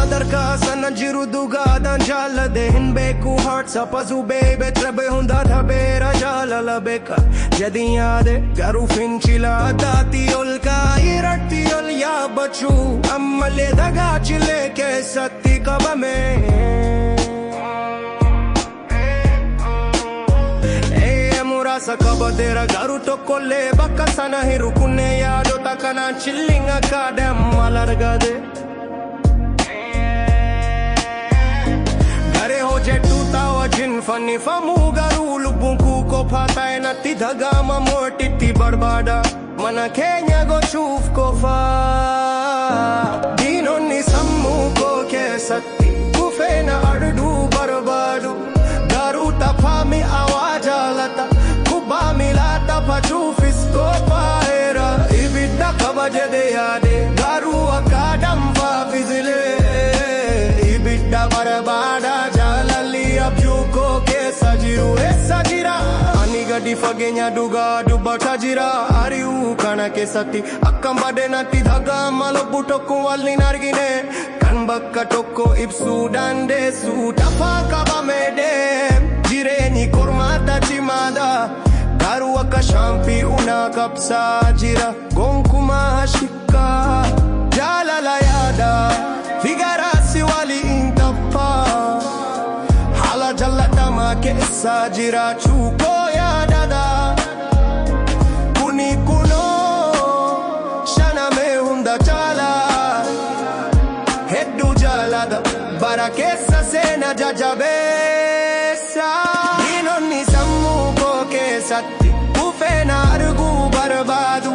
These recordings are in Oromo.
sadarkaa sana jiru dhugaadhaan jaalladhe hin beeku hearts apasuu beebe trebe hunda dhabeera jaalala beeka jedhin yaade garuu fincila addaatti ol kaayiratti ol yaabbachuu ammallee dagaachilee keessatti qabame Sakabatera garu tokkollee bakka sana hin rukunne yaadota kanaan chilling akka damma largade Garee hojjetu ta'a wajjin fannifamuu garuu lubbuun koo kophaa ta'e natti dhaga'ama moortitti barbaada mana keenya gochuuf qofaa diinonni sammuu koo keessatti kufee na arduu barbaadu garuu taphaa mi'aawaa jaalata Milata pachuufis qophaa'eera ibidda qaba jedhe yaade garuu akka danfaa fizilee ibidda barbaada jaalalli abjuu koo keessa jiru eessa jira ani gadi fageenya dhugaa dubbata jira ari'uu kana keessatti akkam badee natti dhaga'ama lubbuu tokko waliin argine kan bakka tokko ibsuu dandeessu tafaa qabamee deem jireenyi kormaata cimaadha Garuu akka shaampii unaa qabsaa jira gonkumaa shikkaa jaalala yaada figaraasi waliin taphaa haala jaalatamaa keessa jiraachuu koo yaadada kuni kunoo shanamee hunda jaalaa hedduu jaalada bara keessa seena jajabeessa diinonni sammuu koo keessatti kufee na arguu barbaadu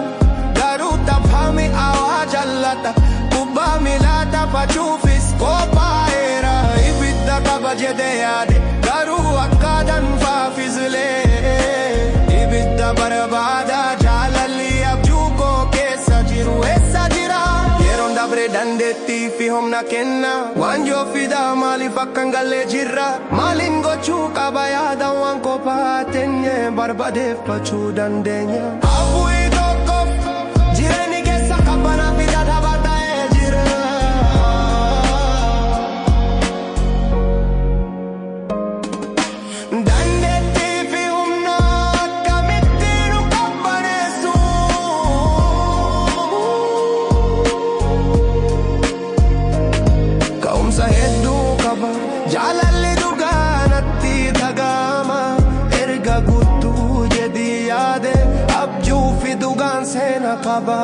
garuu taphaa mi'aawaa jaalata kubbaa miilata pachuufis qophaa'eera ibidda qaba jedhe yaade garuu akka danfaa fizilee ibidda barbaada jaalalli abjuu koo keessa jiru eessa jira yeroon dabre dandeettii fi humna kenna waanjoo fidaa maaliif akkan gallee jirra maaliin gochuu qaba yaada waan kophaa teenye barbadeeffachuu dandeenya hawwii tokko jireenya keessa qabbana fida dhabata'ee jira dandeettii fi humna akkamitti nu qabbaneessu ka'umsa hedduu qaba jaalalli dhugaa natti dhaga'ama erga guutuu jedhi yaade abjuu fi dhugaan seena qaba